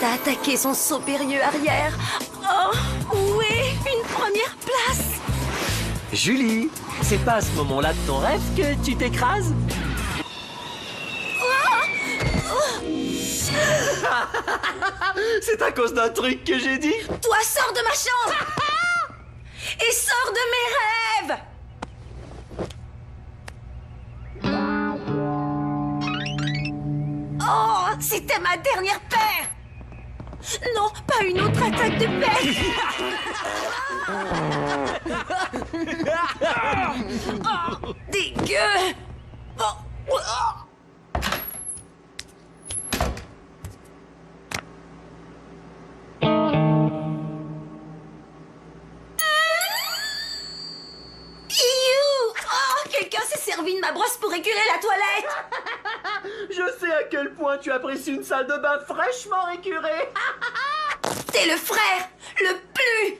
à attaquer son saut périlleux arrière. Oh, oui, une première place. Julie, c'est pas à ce moment-là de ton rêve que tu t'écrases? C'est à cause d'un truc que j'ai dit? Toi, sors de ma chambre. Et sors de mes rêves. Oh, c'était ma dernière paire. Non, pas une autre attaque de paire. Oh, dégueu. Oh, oh. Quelqu'un s'est servi de ma brosse pour écurer la toilette. Je sais à quel point tu apprécies une salle de bain fraîchement récurée. T'es le frère le plus...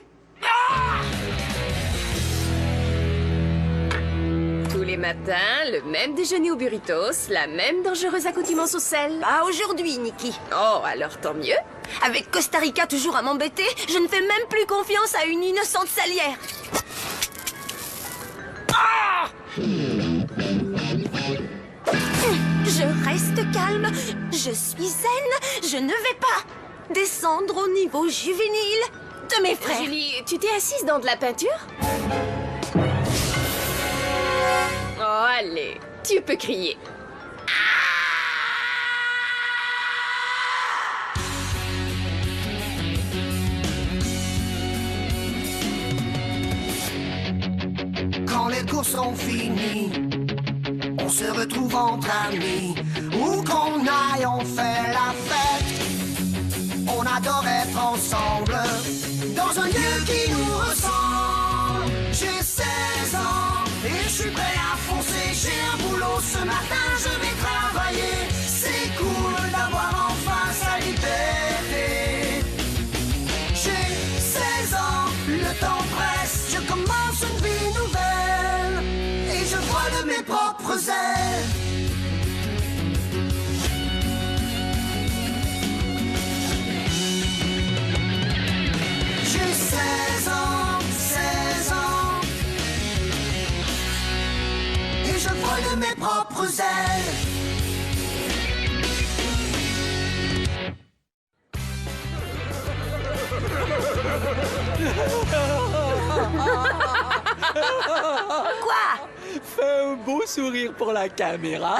Tous les matins, le même déjeuner au burritos, la même dangereuse accoutumance au sel. Pas aujourd'hui, Nikki. Oh, alors tant mieux. Avec Costa Rica toujours à m'embêter, je ne fais même plus confiance à une innocente salière. Je reste calme, je suis zen, je ne vais pas descendre au niveau juvénile de mes frères. Julie, tu t'es assise dans de la peinture? Oh, allez, tu peux crier. Quand les cours sont finis, on se retrouve entre amis. Où qu'on aille, on fait la fête. On adore être ensemble, dans un lieu qui nous ressemble. J'ai 16 ans et je suis prêt à foncer. J'ai un boulot ce matin, je vais travailler. C'est cool d'avoir enfin sa liberté. J'ai 16 ans, le temps presse. Je commence une vie nouvelle et je vole de mes propres ailes. J'ai 16 ans, 16 ans et je vole de mes propres ailes. Quoi? Fais un beau sourire pour la caméra.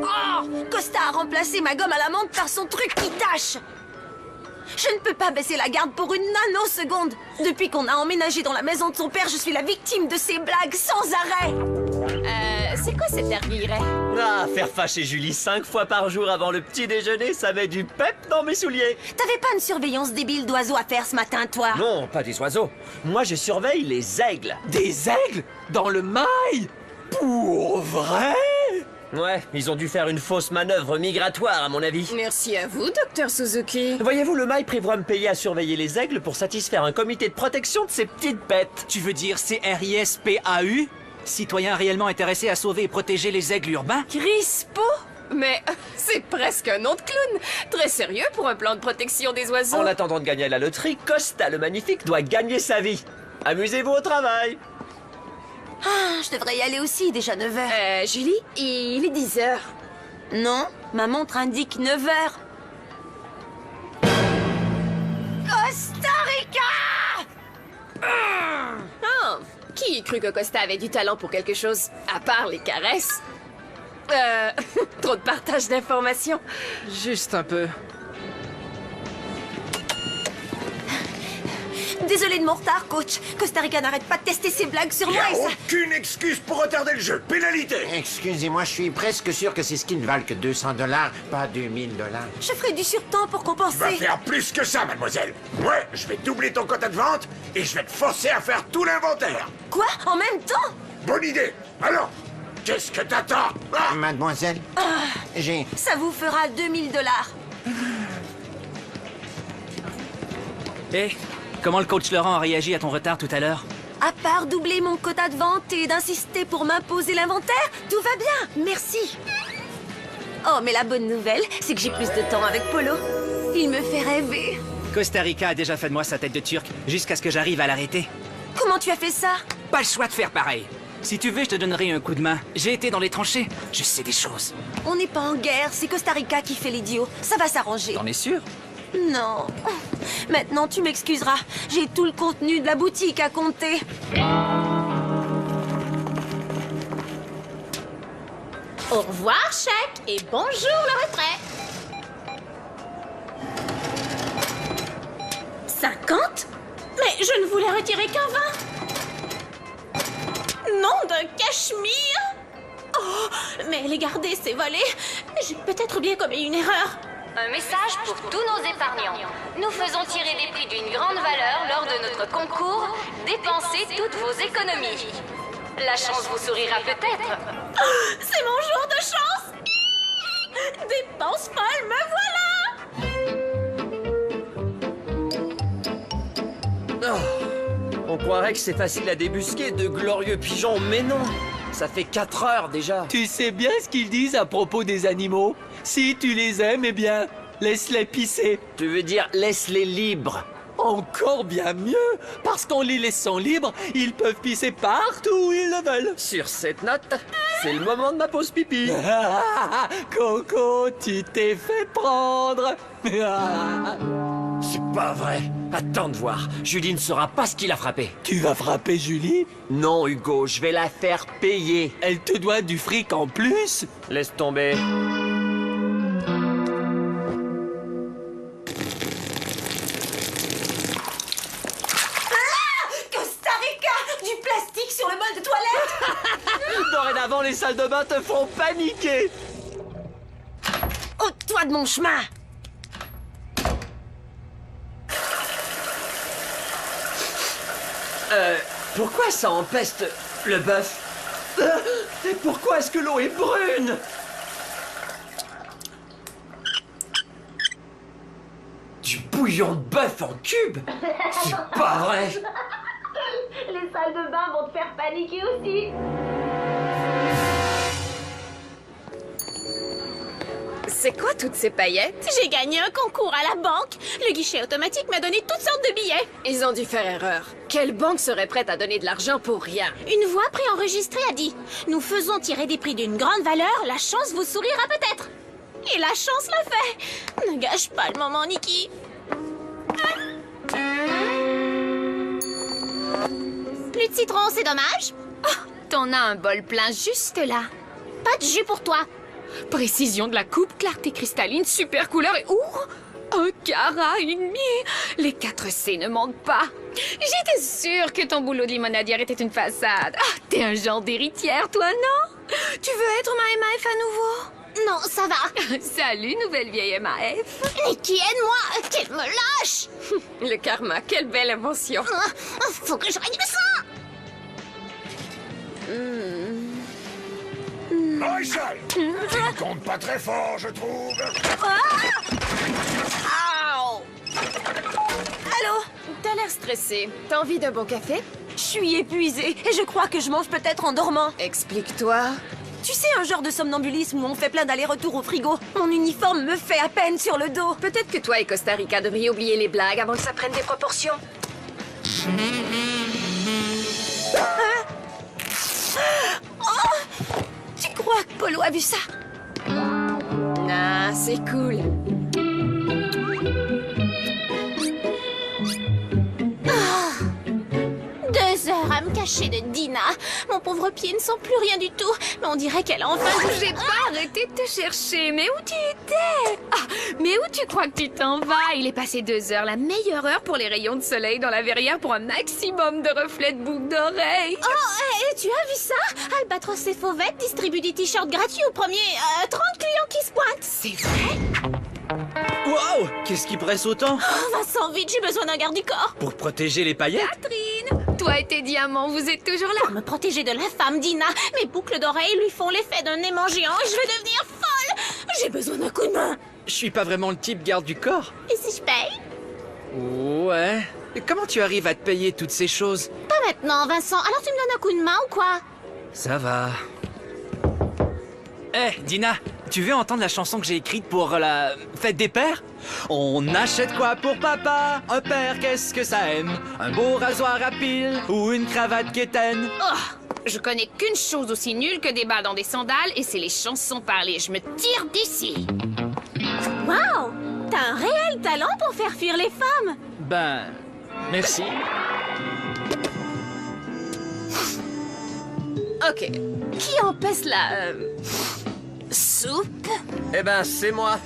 Oh, Costa a remplacé ma gomme à la menthe par son truc qui tâche. Je ne peux pas baisser la garde pour une nanoseconde. Depuis qu'on a emménagé dans la maison de son père, je suis la victime de ses blagues sans arrêt. C'est quoi cet air guilleret? Ah, faire fâcher Julie 5 fois par jour avant le petit déjeuner, ça met du pep dans mes souliers. T'avais pas une surveillance débile d'oiseaux à faire ce matin, toi? Non, pas des oiseaux. Moi, je surveille les aigles. Des aigles? Dans le mail? Pour vrai? Ouais, ils ont dû faire une fausse manœuvre migratoire, à mon avis. Merci à vous, docteur Suzuki. Voyez-vous, le mail prévoit me payer à surveiller les aigles pour satisfaire un comité de protection de ces petites bêtes. Tu veux dire CRISPAU? Citoyen réellement intéressé à sauver et protéger les aigles urbains? Crispo? Mais c'est presque un nom de clown. Très sérieux pour un plan de protection des oiseaux. En attendant de gagner à la loterie, Costa le Magnifique doit gagner sa vie. Amusez-vous au travail. Ah, je devrais y aller aussi, déjà 9h. Julie, il est 10h. Non, ma montre indique 9h. Costa Rica! Oh, qui crut que Costa avait du talent pour quelque chose, à part les caresses? Trop de partage d'informations. Juste un peu. Désolé de mon retard, coach. Costa Rica n'arrête pas de tester ses blagues sur moi et ça... Aucune excuse pour retarder le jeu. Pénalité. Excusez-moi, je suis presque sûr que ces skins valent que 200 $, pas 2000 $. Je ferai du surtemps pour Tu vas compenser. faire plus que ça, mademoiselle. Ouais, je vais doubler ton quota de vente et je vais te forcer à faire tout l'inventaire. Quoi? En même temps? Bonne idée. Alors, qu'est-ce que t'attends? Ah, Mademoiselle, j'ai... Ça vous fera 2000 $. Eh, comment le coach Laurent a réagi à ton retard tout à l'heure? À part doubler mon quota de vente et d'insister pour m'imposer l'inventaire, tout va bien, merci. Oh, mais la bonne nouvelle, c'est que j'ai plus de temps avec Polo. Il me fait rêver. Costa Rica a déjà fait de moi sa tête de turc, jusqu'à ce que j'arrive à l'arrêter. Comment tu as fait ça? Pas le choix de faire pareil. Si tu veux, je te donnerai un coup de main. J'ai été dans les tranchées, je sais des choses. On n'est pas en guerre, c'est Costa Rica qui fait l'idiot. Ça va s'arranger. T'en es sûr? Non. Maintenant, tu m'excuseras. J'ai tout le contenu de la boutique à compter. Au revoir, chèque, et bonjour le retrait. 50? Mais je ne voulais retirer qu'un 20. Nom de cachemire. Oh, mais les garder, c'est volé. J'ai peut-être bien commis une erreur. Un message pour tous nos épargnants. Nous faisons tirer des prix d'une grande valeur lors de notre concours. Dépensez toutes vos économies. La chance vous sourira peut-être. Oh, c'est mon jour de chance. Dépense folle, me voilà. Oh, on croirait que c'est facile à débusquer de glorieux pigeons, mais non. Ça fait 4 heures déjà. Tu sais bien ce qu'ils disent à propos des animaux? Si tu les aimes, eh bien, laisse-les pisser. Tu veux dire laisse-les libres? Encore bien mieux, parce qu'en les laissant libres, ils peuvent pisser partout où ils le veulent. Sur cette note, c'est le moment de ma pause pipi. Coco, tu t'es fait prendre. C'est pas vrai. Attends de voir. Julie ne saura pas ce qu'il a frappé. Tu vas frapper Julie? Non, Hugo, je vais la faire payer. Elle te doit du fric en plus? Laisse tomber. Costa Rica! Du plastique sur le bol de toilette! Dorénavant, les salles de bain te font paniquer. Ôte-toi de mon chemin! Pourquoi ça empeste le bœuf? Et pourquoi est-ce que l'eau est brune? Du bouillon de bœuf en cube? C'est pas vrai! Les salles de bain vont te faire paniquer aussi. C'est quoi toutes ces paillettes? J'ai gagné un concours à la banque. Le guichet automatique m'a donné toutes sortes de billets. Ils ont dû faire erreur. Quelle banque serait prête à donner de l'argent pour rien? Une voix préenregistrée a dit « Nous faisons tirer des prix d'une grande valeur, la chance vous sourira peut-être. » Et la chance l'a fait. Ne gâche pas le moment, Nikki. Plus de citron, c'est dommage. Oh, t'en as un bol plein juste là. Pas de jus pour toi. Précision de la coupe, clarté cristalline, super couleur et... un carat et demi. Les 4 C ne manquent pas. J'étais sûre que ton boulot de limonadière était une façade. Ah, t'es un genre d'héritière, toi, non? Tu veux être ma MAF à nouveau? Non, ça va. Salut, nouvelle vieille MAF. Nikki, aide-moi, qu'elle me lâche. Le karma, quelle belle invention. Faut que je règle ça. Marshall, tu ne comptes pas très fort, je trouve. Allô? T'as l'air stressée. T'as envie d'un bon café? Je suis épuisée et je crois que je mange peut-être en dormant. Explique-toi. Tu sais, un genre de somnambulisme où on fait plein d'allers-retours au frigo. Mon uniforme me fait à peine sur le dos. Peut-être que toi et Costa Rica devriez oublier les blagues avant que ça prenne des proportions. Tu crois que Polo a vu ça? Ah, c'est cool. 2 heures à me cacher de Dina. Mon pauvre pied ne sent plus rien du tout. Mais on dirait qu'elle a enfin... J'ai pas arrêté de te chercher. Mais où tu étais? Ah, mais où tu crois que tu t'en vas? Il est passé 2 heures, la meilleure heure pour les rayons de soleil dans la verrière pour un maximum de reflets de boucles d'oreilles. Oh, et tu as vu ça? Albatros et Fauvette distribuent des t-shirts gratuits aux premiers 30 clients qui se pointent. C'est vrai? Wow! Qu'est-ce qui presse autant? Oh, Vincent, vite, j'ai besoin d'un garde du corps. Pour protéger les paillettes? Catherine, toi et tes diamants, vous êtes toujours là? Pour me protéger de l'infâme Dina, mes boucles d'oreilles lui font l'effet d'un aimant géant et je vais devenir folle. J'ai besoin d'un coup de main. Je suis pas vraiment le type garde du corps. Et si je paye? Ouais. Et comment tu arrives à te payer toutes ces choses? Pas maintenant, Vincent. Alors tu me donnes un coup de main ou quoi? Ça va. Eh, Dina, Tu veux entendre la chanson que j'ai écrite pour la fête des pères? On achète quoi pour papa? Un père, qu'est-ce que ça aime? Un beau rasoir à pile ou une cravate quétaine? Oh, je connais qu'une chose aussi nulle que des bas dans des sandales, et c'est les chansons parlées. Je me tire d'ici. Waouh! T'as un réel talent pour faire fuir les femmes! Ben, merci. Ok. Qui empêche la... soupe? Eh ben, c'est moi.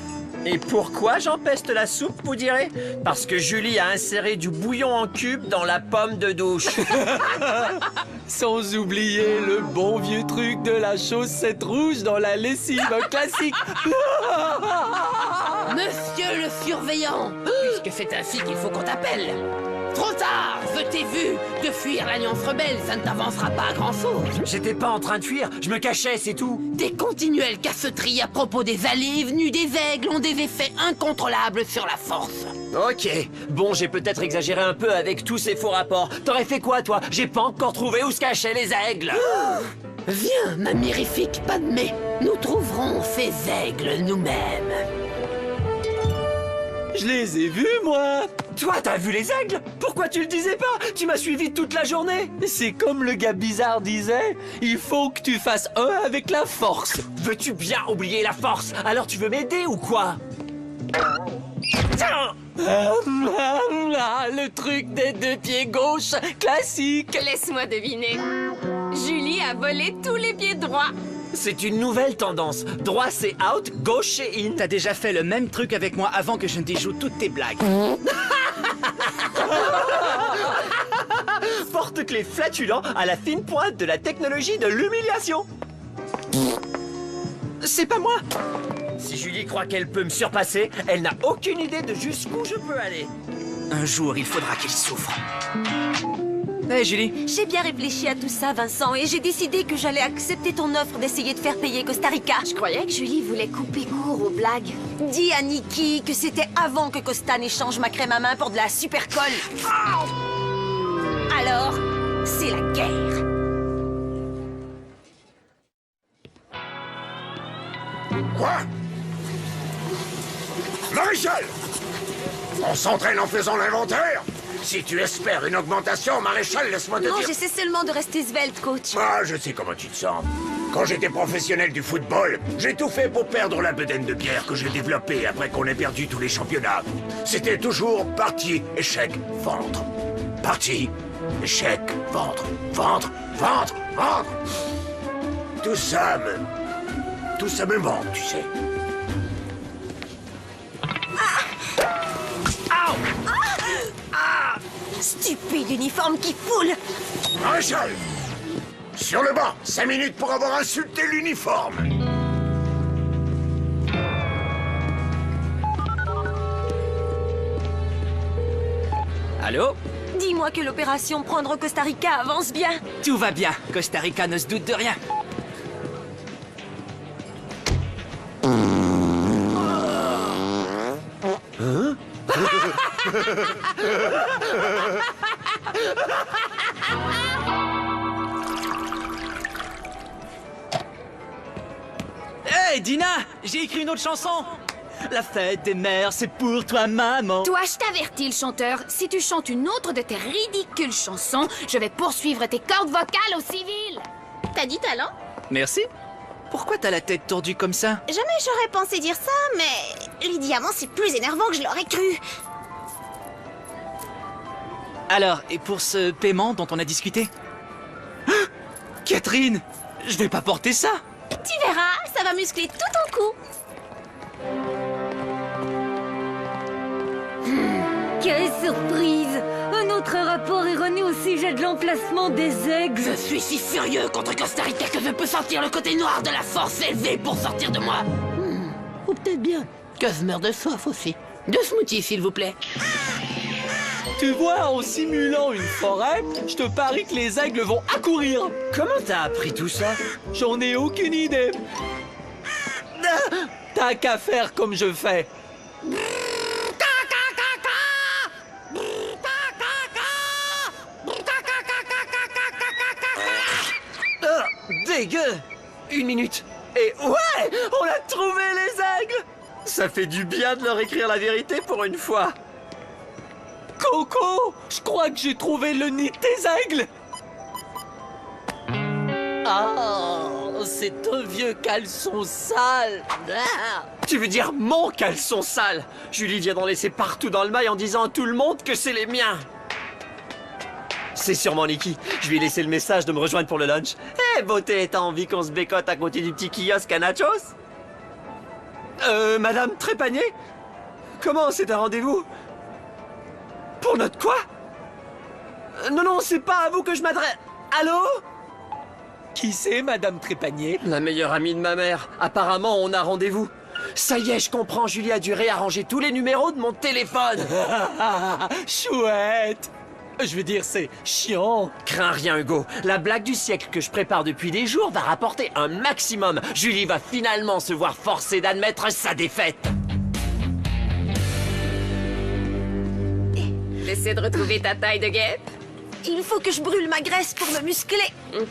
Et pourquoi j'empeste la soupe, vous direz? Parce que Julie a inséré du bouillon en cube dans la pomme de douche. Sans oublier le bon vieux truc de la chaussette rouge dans la lessive, un classique. Monsieur le surveillant, puisque c'est ainsi qu'il faut qu'on t'appelle. Trop tard, je t'ai vu. De fuir l'Alliance rebelle, ça ne t'avancera pas à grand-chose. J'étais pas en train de fuir, je me cachais, c'est tout. Tes continuelles casseteries à propos des allées et venues des aigles ont des effets incontrôlables sur la force. Ok, bon, j'ai peut-être exagéré un peu avec tous ces faux rapports. T'aurais fait quoi, toi? J'ai pas encore trouvé où se cachaient les aigles. Viens, ma mirifique Padmé, nous trouverons ces aigles nous-mêmes. Je les ai vus, moi. Toi, t'as vu les aigles? Pourquoi tu le disais pas? Tu m'as suivi toute la journée. C'est comme le gars bizarre disait, il faut que tu fasses un avec la force. Veux-tu bien oublier la force? Alors tu veux m'aider ou quoi? Tiens! Le truc des deux pieds gauche, classique. Laisse-moi deviner. Julie a volé tous les pieds droits. C'est une nouvelle tendance. Droit c'est out, gauche c'est in. T'as déjà fait le même truc avec moi avant que je ne déjoue toutes tes blagues. Porte-clés flatulent à la fine pointe de la technologie de l'humiliation. C'est pas moi. Si Julie croit qu'elle peut me surpasser, elle n'a aucune idée de jusqu'où je peux aller. Un jour, il faudra qu'il souffre. Hey, Julie. J'ai bien réfléchi à tout ça, Vincent, et j'ai décidé que j'allais accepter ton offre d'essayer de faire payer Costa Rica. Je croyais que Julie voulait couper court aux blagues. Dis à Nikki que c'était avant que Costa n'échange ma crème à main pour de la super colle. Alors, c'est la guerre. Quoi? Maréchal! On s'entraîne en faisant l'inventaire? Si tu espères une augmentation, Maréchal, laisse-moi te Non, dire... j'essaie seulement de rester svelte, coach. Ah, je sais comment tu te sens. Quand j'étais professionnel du football, j'ai tout fait pour perdre la bedaine de bière que j'ai développée après qu'on ait perdu tous les championnats. C'était toujours partie, échec, ventre. Partie, échec, ventre, ventre, ventre, ventre. Tout ça me manque, tu sais. Stupide uniforme qui foule. Maréchal! Sur le banc, 5 minutes pour avoir insulté l'uniforme. Allô? Dis-moi que l'opération Prendre Costa Rica avance bien. Tout va bien. Costa Rica ne se doute de rien. Hein? Hey, Dina! J'ai écrit une autre chanson! La fête des mères, c'est pour toi, maman! Toi, je t'avertis, le chanteur, si tu chantes une autre de tes ridicules chansons, je vais poursuivre tes cordes vocales au civil. T'as dit talent? Merci. Pourquoi t'as la tête tordue comme ça? Jamais j'aurais pensé dire ça, mais les diamants, c'est plus énervant que je l'aurais cru. Alors, et pour ce paiement dont on a discuté? Ah, Catherine! Je vais pas porter ça! Tu verras, ça va muscler tout ton cou. Quelle surprise! Un autre rapport erroné au sujet de l'emplacement des aigles. Je suis si furieux contre Costa Rica que je peux sentir le côté noir de la force élevé pour sortir de moi. Ou peut-être bien que je meurs de soif aussi. 2 smoothies, s'il vous plaît. Tu vois, en simulant une forêt, je te parie que les aigles vont accourir. Comment t'as appris tout ça? J'en ai aucune idée. T'as qu'à faire comme je fais. Dégueu! 1 minute. Et ouais, on a trouvé les aigles! Ça fait du bien de leur écrire la vérité pour une fois. Coco, je crois que j'ai trouvé le nid des aigles. Ah, c'est un vieux caleçon sale. Ah. Tu veux dire mon caleçon sale? Julie vient d'en laisser partout dans le mail en disant à tout le monde que c'est les miens. C'est sûrement Nikki. Je lui ai laissé le message de me rejoindre pour le lunch. Eh, beauté, t'as envie qu'on se bécote à côté du petit kiosque à nachos? Madame Trépanier? Comment, c'est un rendez-vous? Pour notre quoi? Non, c'est pas à vous que je m'adresse. Allô? Qui c'est, Madame Trépanier? La meilleure amie de ma mère. Apparemment, on a rendez-vous. Ça y est, je comprends. Julie a dû réarranger tous les numéros de mon téléphone. Chouette. Je veux dire, c'est chiant. Crains rien, Hugo. La blague du siècle que je prépare depuis des jours va rapporter un maximum. Julie va finalement se voir forcée d'admettre sa défaite. J'essaie de retrouver ta taille de guêpe. Il faut que je brûle ma graisse pour me muscler.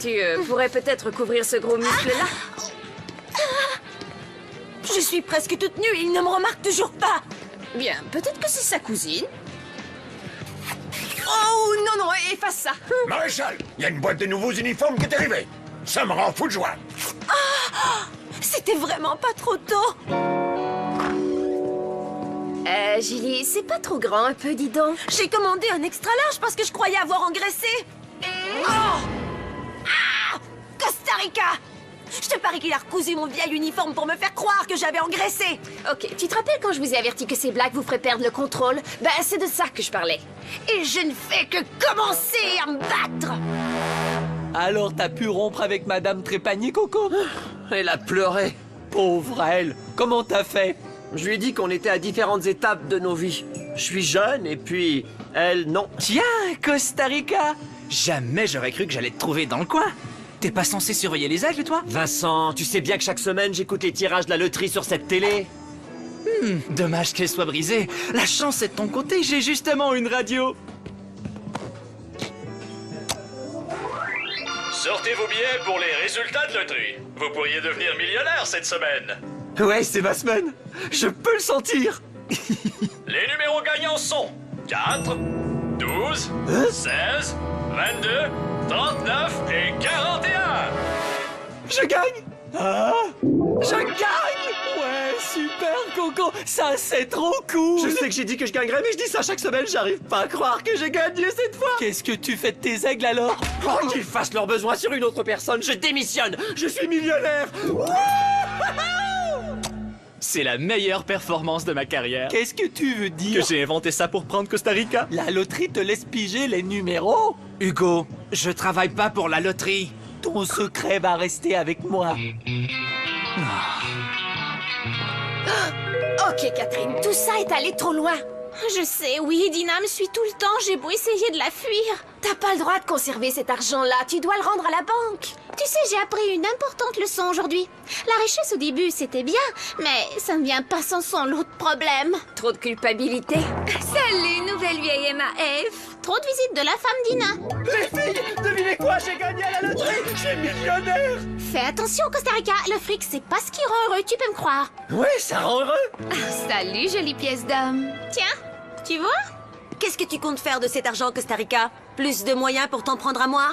Tu pourrais peut-être couvrir ce gros muscle-là. Je suis presque toute nue et il ne me remarque toujours pas. Bien, peut-être que c'est sa cousine. Oh, non, efface ça. Maréchal, il y a une boîte de nouveaux uniformes qui est arrivée. Ça me rend fou de joie. C'était vraiment pas trop tôt. Julie, c'est pas trop grand un peu, dis donc. J'ai commandé un extra large parce que je croyais avoir engraissé. Costa Rica! Je te parie qu'il a recousu mon vieil uniforme pour me faire croire que j'avais engraissé. Ok, tu te rappelles quand je vous ai averti que ces blagues vous feraient perdre le contrôle? Ben, c'est de ça que je parlais. Et je ne fais que commencer à me battre. Alors t'as pu rompre avec Madame Trépanier, Coco? Elle a pleuré. Pauvre elle. Comment t'as fait? Je lui ai dit qu'on était à différentes étapes de nos vies. Je suis jeune et puis elle, non. Tiens, Costa Rica. Jamais j'aurais cru que j'allais te trouver dans le coin. T'es pas censé surveiller les aigles, toi? Vincent, tu sais bien que chaque semaine j'écoute les tirages de la loterie sur cette télé. Dommage qu'elle soit brisée. La chance est de ton côté, j'ai justement une radio. Sortez vos billets pour les résultats de loterie. Vous pourriez devenir millionnaire cette semaine. Ouais, c'est ma semaine. Je peux le sentir. Les numéros gagnants sont 4, 12, 16, 22, 39 et 41. Je gagne. Je gagne. Ouais, super, Coco. Ça, c'est trop cool. Je sais que j'ai dit que je gagnerais, mais je dis ça chaque semaine. J'arrive pas à croire que j'ai gagné cette fois. Qu'est-ce que tu fais de tes aigles alors? Oh, qu'ils fassent leurs besoins sur une autre personne. Je démissionne. Je suis millionnaire. C'est la meilleure performance de ma carrière. Qu'est-ce que tu veux dire? Que j'ai inventé ça pour prendre Costa Rica. La loterie te laisse piger les numéros? Hugo, je travaille pas pour la loterie. Ton secret va rester avec moi. Ok, Catherine, tout ça est allé trop loin. Je sais, oui, Dina me suit tout le temps, j'ai beau essayer de la fuir. T'as pas le droit de conserver cet argent-là, tu dois le rendre à la banque. Tu sais, j'ai appris une importante leçon aujourd'hui. La richesse au début, c'était bien, mais ça ne vient pas sans son lot de problèmes. Trop de culpabilité. Salut, nouvelle vieille MAF. Trop de visites de la femme Dina. Les filles, devinez quoi? J'ai gagné à la loterie. Je suis millionnaire. Fais attention, Costa Rica, le fric, c'est pas ce qui rend heureux, tu peux me croire. Ouais, ça rend heureux. Salut, jolie pièce d'homme. Tiens, tu vois? Qu'est-ce que tu comptes faire de cet argent, Costa Rica? Plus de moyens pour t'en prendre à moi?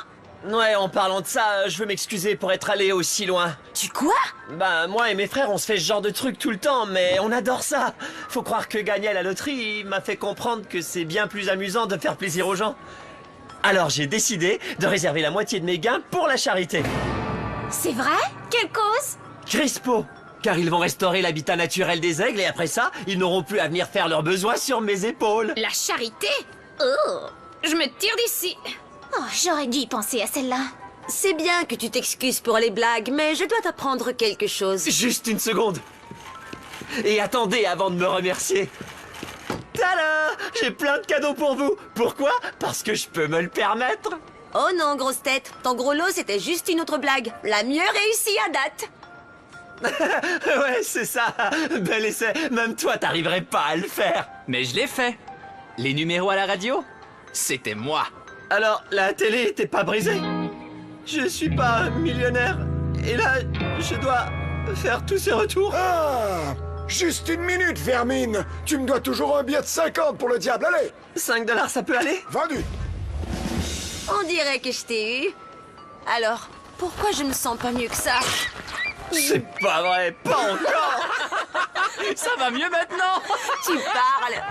Ouais, en parlant de ça, je veux m'excuser pour être allé aussi loin. Tu quoi? Bah, moi et mes frères, on se fait ce genre de truc tout le temps, mais on adore ça. Faut croire que gagner à la loterie m'a fait comprendre que c'est bien plus amusant de faire plaisir aux gens. Alors j'ai décidé de réserver la moitié de mes gains pour la charité. C'est vrai? Quelle cause? Crispo, car ils vont restaurer l'habitat naturel des aigles et après ça, ils n'auront plus à venir faire leurs besoins sur mes épaules. La charité? Oh, je me tire d'ici. Oh, j'aurais dû y penser à celle-là. C'est bien que tu t'excuses pour les blagues, mais je dois t'apprendre quelque chose. Juste une seconde. Et attendez avant de me remercier. Tada! J'ai plein de cadeaux pour vous. Pourquoi? Parce que je peux me le permettre. Oh non, grosse tête. Ton gros lot, c'était juste une autre blague. La mieux réussie à date. Ouais, c'est ça. Bel essai. Même toi, t'arriverais pas à le faire. Mais je l'ai fait. Les numéros à la radio, c'était moi. Alors, la télé était pas brisée? Je suis pas millionnaire. Et là, je dois faire tous ces retours. Ah! Juste une minute, Vermine. Tu me dois toujours un billet de 50 pour le diable, allez. 5 $, ça peut aller? Vendu. On dirait que je t'ai eu. Alors, pourquoi je me sens pas mieux que ça? C'est pas vrai, pas encore. Ça va mieux maintenant. Tu parles.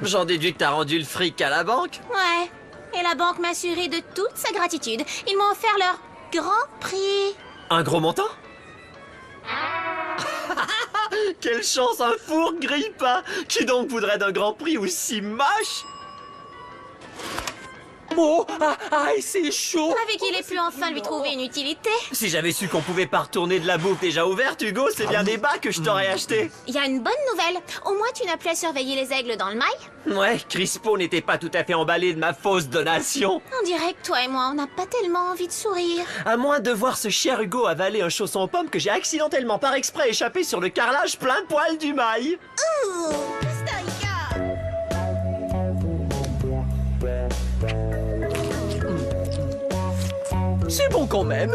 J'en déduis que t'as rendu le fric à la banque. Ouais. Et la banque m'a assuré de toute sa gratitude. Ils m'ont offert leur grand prix. Un gros montant? Quelle chance, un four grille-pain. Qui donc voudrait d'un grand prix aussi moche? Oh, c'est chaud. Avec il est pu enfin lui trouver une utilité. Si j'avais su qu'on pouvait pas retourner de la bouffe déjà ouverte, Hugo, c'est bien des bas que je t'aurais acheté. Il y a une bonne nouvelle. Au moins, tu n'as plus à surveiller les aigles dans le mail. Ouais, Crispo n'était pas tout à fait emballé de ma fausse donation. On dirait que toi et moi, on n'a pas tellement envie de sourire. À moins de voir ce cher Hugo avaler un chausson aux pommes que j'ai accidentellement par exprès échappé sur le carrelage plein poil du mail. Ouh, Costa Rica. C'est bon quand même.